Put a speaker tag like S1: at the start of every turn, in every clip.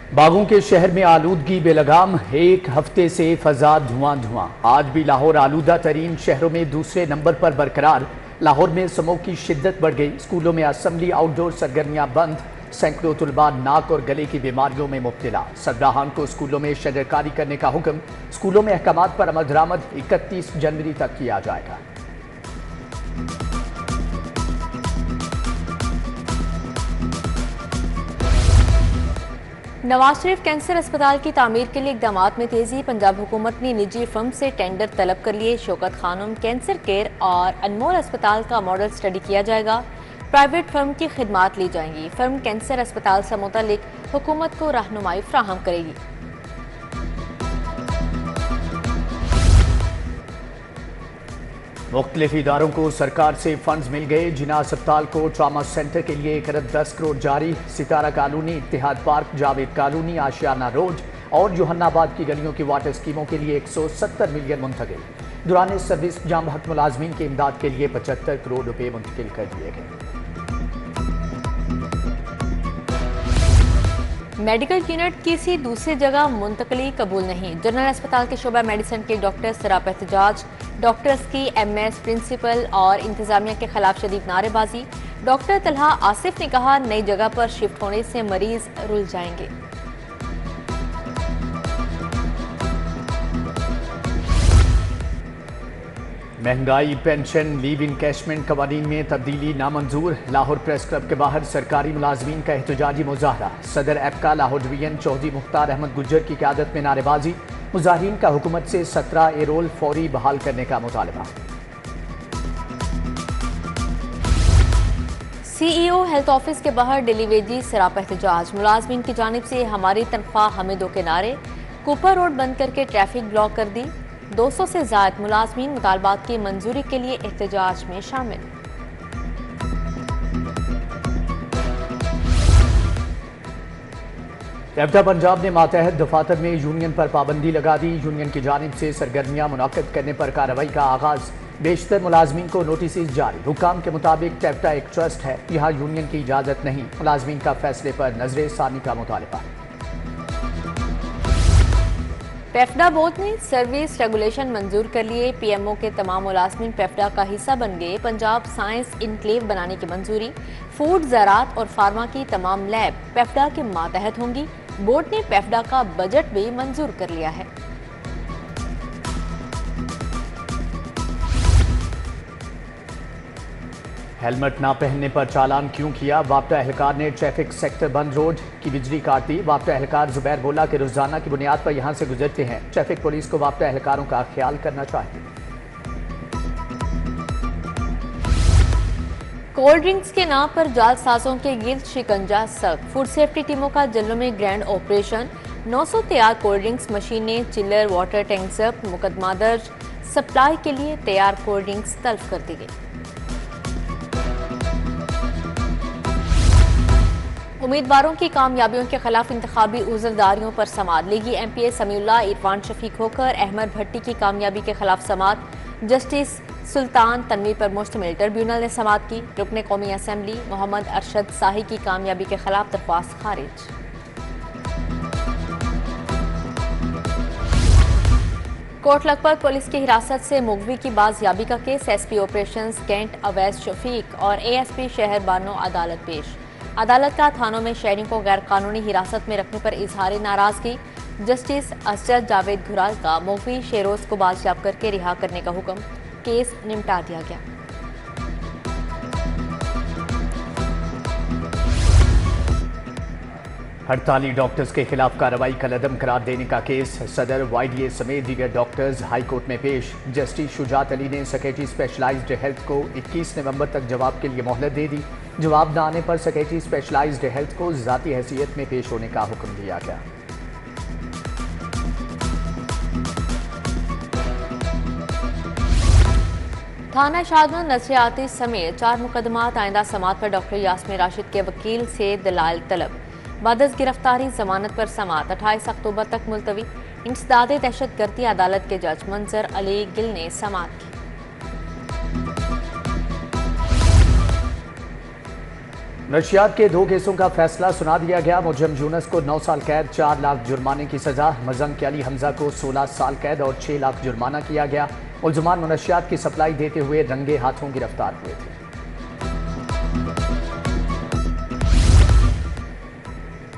S1: बागों के शहर में आलूदगी बेलगाम, एक हफ्ते से फजा धुआं धुआं। आज भी लाहौर आलूदा तरीन शहरों में दूसरे नंबर पर बरकरार। लाहौर में स्मोक की शिद्दत बढ़ गई। स्कूलों में असम्बली आउटडोर सरगर्मियां बंद। सैकड़ों तुलबा नाक और गले की बीमारियों में मुब्तला। सरबराहान को स्कूलों में शजरकारी करने का हुक्म। स्कूलों में अहकामात पर अमल दरामद 31 जनवरी तक किया जाएगा।
S2: नवाज शरीफ कैंसर अस्पताल की तामीर के लिए इकदामात में तेजी। पंजाब हुकूमत ने निजी फर्म से टेंडर तलब कर लिए। शौकत खानम कैंसर केयर और अनमोल अस्पताल का मॉडल स्टडी किया जाएगा। प्राइवेट फर्म की खिदमात ली जाएंगी। फर्म कैंसर अस्पताल से मुतालिक हुकूमत को रहनुमाई फ्राहम करेगी।
S1: मुख्तलिफ इदारों को सरकार से फंड्स मिल गए। जिना अस्पताल को ट्रामा सेंटर के लिए 1 अरब 10 करोड़ जारी। सितारा कॉलोनी, इत्तेहाद पार्क, जावेद कॉलोनी, आशियाना रोड और जोहन्नाबाद की गलियों की वाटर स्कीमों के लिए 170 मिलियन मुंतकिल। दौरान सर्विस जाम हक मुलाजमीन की इमदाद के लिए 75 करोड़ रुपए मुंतकिल कर दिए गए।
S2: मेडिकल यूनिट किसी दूसरी जगह मुंतकली कबूल नहीं। जनरल अस्पताल के शोबा मेडिसिन के डॉक्टर सराप एहतजाज। डॉक्टर्स की एमएस, प्रिंसिपल और इंतजामिया के खिलाफ शदीद नारेबाजी। डॉक्टर तलहा आसिफ ने कहा, नई जगह पर शिफ्ट होने से मरीज रुल जाएंगे।
S1: महंगाई, पेंशन, लीव इनकैशमेंट कवानीन में तब्दीली नामंजूर। लाहौर प्रेस क्लब के बाहर सरकारी मुलाजमीन का एहतजाजी मुजाहरा। सदर एपका लाहौर डिवीजन चौधरी मुख्तार अहमद गुज्जर की क़यादत में नारेबाजी। मुजाहिरीन का हुकूमत से 17 एरोल फौरी बहाल करने का मुतालबा।
S2: सीईओ हेल्थ ऑफिस के बाहर डेली वेजी सराप एहतजाज। मुलाजमीन की जानिब से हमारी तनख्वाह हमें दो के नारे। कूपर रोड बंद करके ट्रैफिक ब्लॉक कर दी। 200 से ज्यादा मुलाजमीन मुतालबात की मंजूरी के लिए एहतजाज में शामिल।
S1: कैप्टा पंजाब ने मातहत दफातर में यूनियन पर पाबंदी लगा दी। यूनियन की जानिब से सरगर्मियां मुनाकिद करने पर कार्रवाई का आगाज। बेशतर मुलाजमीन को नोटिस जारी। हुकाम के मुताबिक कैप्टा एक ट्रस्ट है, यहाँ यूनियन की इजाजत नहीं। मुलाजमीन का फैसले पर नजर सानी का मुतालबा।
S2: पेफ्डा बोर्ड ने सर्विस रेगुलेशन मंजूर कर लिए। पीएमओ के तमाम मुलाजमीन पेफ्डा का हिस्सा बन गए। पंजाब साइंस इनक्लेव बनाने की मंजूरी। फूड, ज़राअत और फार्मा की तमाम लैब पेफ्डा के मातहत होंगी। बोर्ड ने पेफ्डा का बजट भी मंजूर कर लिया है।
S1: हेलमेट ना पहनने पर चालान क्यों किया? वापटा एहलकार ने ट्रैफिक सेक्टर बंद रोड की बिजली काट दी। वापटा एहलकार जुबैर बोला कि रोजाना की बुनियाद पर यहां से गुजरते हैं। ट्रैफिक पुलिस को वापटा एहलकारों का ख्याल करना चाहिए।
S2: कोल्ड ड्रिंक्स के नाम पर जालसाजों के गिर्द शिकंजा सख्त। फूड सेफ्टी टीमों का जल्लों में ग्रैंड ऑपरेशन। 900 तैयार कोल्ड ड्रिंक्स मशीनें, चिल्लर, वाटर टैंक जब्त। मुकदमा दर्ज। सप्लाई के लिए तैयार कोल्ड ड्रिंक्स तल्फ कर दी गई। उम्मीदवारों की कामयाबियों के खिलाफ इंतखाबी उज़रदारियों पर समाअत। लीगी एमपीए समीउल्लाह, इरफान शफीक होकर अहमद भट्टी की कामयाबी के खिलाफ समाअत। जस्टिस सुल्तान तनवीर पर मुश्तमिल ट्रिब्यूनल ने समाअत की। रुकने कौमी असम्बली मोहम्मद अरशद शाही की कामयाबी के खिलाफ दरख्वास्त खारिज। कोट लखपत पुलिस की हिरासत से मुगवी की बाजियाबी का case. SP operations cantt Awais Shafiq और एएसपी शहर बानो अदालत पेश। अदालत का थानों में शहरियों को गैर कानूनी हिरासत में रखने पर इजहार नाराजगी। जस्टिस असजद जावेद घुराल का मुगवी शेरोज को बाजियाब करके रिहा करने का हुक्म। केस निपटा दिया गया।
S1: हड़ताली डॉक्टर्स के खिलाफ कार्रवाई कलअदम करार देने का केस। सदर, वाईडीए समेत दीगर डॉक्टर्स हाईकोर्ट में पेश। जस्टिस शुजात अली ने सेक्रेटरी स्पेशलाइज्ड हेल्थ को 21 नवंबर तक जवाब के लिए मोहलत दे दी। जवाब न आने पर सेक्रेटरी स्पेशलाइज्ड हेल्थ को ज़ाती हैसियत में पेश होने का हुक्म दिया गया।
S2: थाना शादमत नशरियाती समेत 4 मुकदमात आइंदा समाअत पर डॉक्टर यास्मीन राशिद के वकील से दलाल तलब। बादस गिरफ्तारी जमानत पर समाअत 28 अक्टूबर तक मुलतवी। इंसदादे दहशतगर्दी अदालत के जज मंजर अली गिल ने समाअत की।
S1: नशियात के 2 केसों का फैसला सुना दिया गया। मुजरम यूनुस को 9 साल कैद, 4 लाख जुर्माने की सजा। मजंग के अली हमजा को 16 साल कैद और 6 लाख जुर्माना किया गया। मुलजमान मनशियात की सप्लाई देते हुए रंगे हाथों गिरफ्तार हुए थे।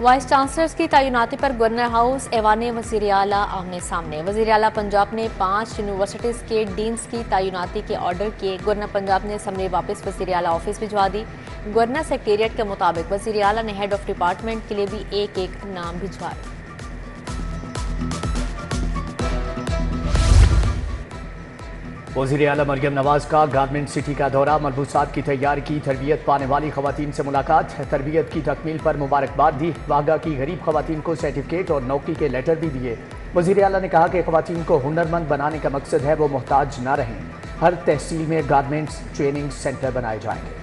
S2: वाइस चांसलर्स की तैनाती पर गवर्नर हाउस ऐवान वज़ीर आला आमने सामने। वज़ीर आला पंजाब ने 5 यूनिवर्सिटीज़ के डीन्स की तैनाती के ऑर्डर किए। गवर्नर पंजाब ने असम्बली वापस वज़ीर आला ऑफिस भिजवा दी। गवर्नर सेक्रेटेरिएट के मुताबिक वज़ीर आला ने हेड ऑफ डिपार्टमेंट के लिए भी एक नाम भिजवाए।
S1: वज़ीर आला मरियम नवाज का गारमेंट सिटी का दौरा, मलबूसात की तैयारी की, तरबियत पाने वाली खवातीन से मुलाकात, तरबियत की तकमील पर मुबारकबाद दी। वागा की गरीब खवातीन को सर्टिफिकेट और नौकरी के लेटर भी दिए। वज़ीर आला ने कहा कि खवातीन को हुनरमंद बनाने का मकसद है वो मोहताज न रहें। हर तहसील में गारमेंट्स ट्रेनिंग सेंटर बनाए जाएंगे।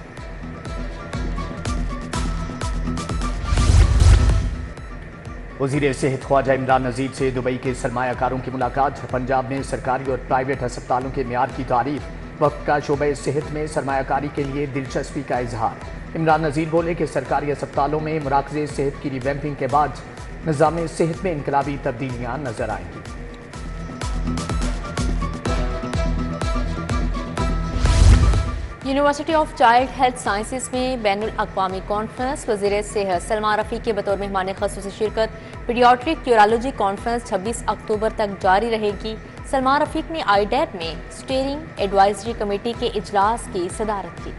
S1: वज़ीर सेहत ख्वाजा इमरान नज़ीर से दुबई के सरमायाकारों की मुलाकात। पंजाब में सरकारी और प्राइवेट अस्पतालों के मेयार की तारीफ। वक्त का शोबे सेहत में सरमायाकारी के लिए दिलचस्पी का इजहार। इमरान नज़ीर बोले कि सरकारी अस्पतालों में मुराकज़े सेहत की रिवैम्पिंग के बाद निज़ाम सेहत में इनकलाबी तब्दीलियाँ नजर आएंगी।
S2: University of child health sciences में बैनुल अक़वामी कॉन्फ्रेंस। वज़ीर सेहत सलमान रफ़ी के बतौर मेहमान ख़ुसूसी शिरकत। पीडियाट्रिक यूरोलॉजी कॉन्फ्रेंस 26 अक्टूबर तक जारी रहेगी। सलमान रफ़ीक ने आईडैप में स्टीयरिंग एडवाइजरी कमेटी के इजलास की सदारत की।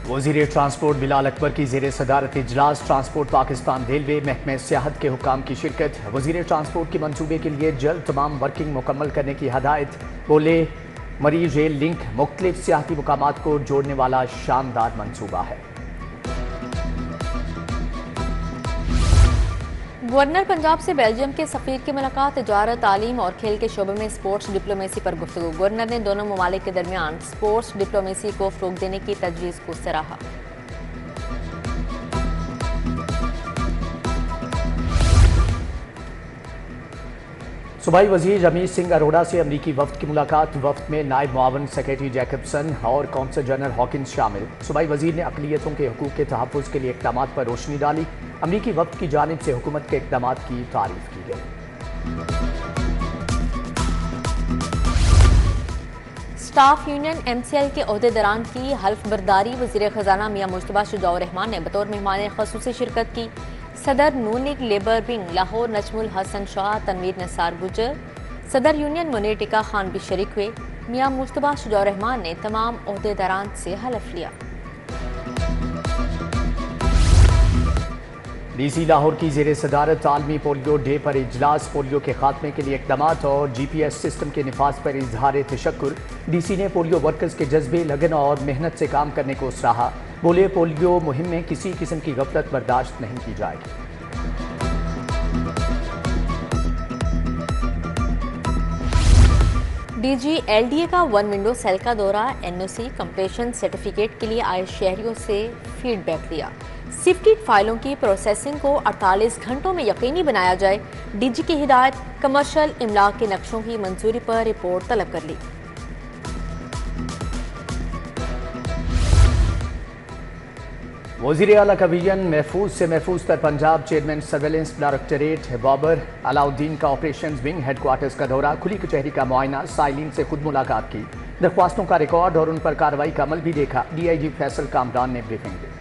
S1: वज़ीर ट्रांसपोर्ट बिलाल अकबर की ज़ेर सदारत इजलास। ट्रांसपोर्ट पाकिस्तान रेलवे महकमे सियाहत के हुकाम की शिरकत। वज़ीर ट्रांसपोर्ट के मंसूबे के लिए जल्द तमाम वर्किंग मुकम्मल करने की हदायत। बोले मरी रेल लिंक मुख्तलिफ सियाहती मुकामात को जोड़ने वाला शानदार मंसूबा है।
S2: गवर्नर पंजाब से बेल्जियम के सफीर की मुलाकात। तिजारत, तालीम और खेल के शोबे में स्पोर्ट्स डिप्लोमेसी पर गुफ्तगू। गवर्नर ने दोनों ममालिक के दरमियान स्पोर्ट्स डिप्लोमेसी को फ़रोग देने की तजवीज़ को सराहा।
S1: सूबाई वज़ीर रमीज सिंह अरोड़ा से अमरीकी वफ्द की मुलाकात। वफ्द में नायब मुआवन सेक्रेटरी जैकबसन और कौंसल जनरल हॉकिंस शामिल। सूबाई वज़ीर ने अक़लियतों के हुकूक़ के तहफ़्फ़ुज़ के लिए इक़दामात पर रोशनी डाली। अमरीकी वफ्द की जानिब से हुकूमत के इक़दामात की तारीफ़ की गई।
S2: स्टाफ यूनियन MCL के ओहदेदारान की हल्फ बर्दारी। वज़ीर ख़जाना मियां मुश्तबा शुजाउर रहमान ने बतौर मेहमान ख़ुसूसी शिरकत की। सदर Noon league labour wing Lahore Najmul Hasan Shah, Tanveer Nisar Gujjar, सदर यूनियन मुनीर टिका खान भी शरीक हुए। मियां मुश्तबा शुजाउर रहमान ने तमाम ओहदेदारान से हलफ लिया।
S1: DC लाहौर की ज़ेर सदारत आलमी पोलियो डे पर इजलास। पोलियो के खात्मे के लिए इक़दामात और GPS सिस्टम के निफाज पर इजहार तशक्कुर। DC ने पोलियो वर्कर्स के जज्बे, लगन और मेहनत से काम करने को सराहा। बोले पोलियो मुहिम में किसी किस्म की गफलत बर्दाश्त नहीं की जाएगी।
S2: DG LDA का 1 विंडो सेल का दौरा। NOC कंप्लीशन सर्टिफिकेट के लिए आए शहरियों से फीडबैक लिया। सिफ्टेड फाइलों की प्रोसेसिंग को 48 घंटों में यकीनी बनाया जाए। DG की हिदायत। कमर्शियल इमलाक के नक्शों की मंजूरी पर रिपोर्ट तलब कर ली।
S1: वज़ीर आला का विजन महफूज से महफूज तर Punjab. Chairman surveillance directorate Babar Alauddin का ऑपरेशन विंग हेडक्वार्टर्स का दौरा। खुली कचहरी का मुआयना। साइलिन से खुद मुलाकात की। दरख्वास्तों का रिकॉर्ड और उन पर कार्रवाई का अमल भी देखा। DIG फैसल कामरान ने ब्रीफिंग दी।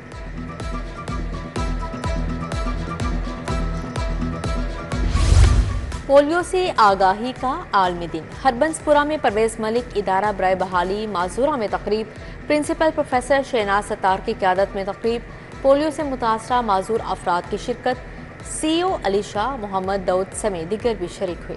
S2: पोलियो से आगाही का आलमी दिन। हरबंसपुरा में परवेज मलिक इदारा बराए बहाली माजूरा में तकरीब। प्रिंसिपल प्रोफेसर शहनाज सत्तार की क़यादत में तकरीब। पोलियो से मुतासरा माजूर अफराद की शिरकत। CEO अली शाह, मोहम्मद दाऊद समेत दीगर भी शरीक हुए।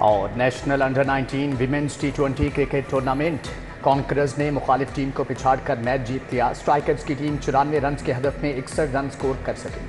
S1: और national under 19 women's T20 cricket tournament. Conquerors ने मुखालिफ टीम को पिछाड़कर मैच जीत लिया। स्ट्राइकर्स की टीम 94 रन के हदफ में 61 रन स्कोर कर सकी।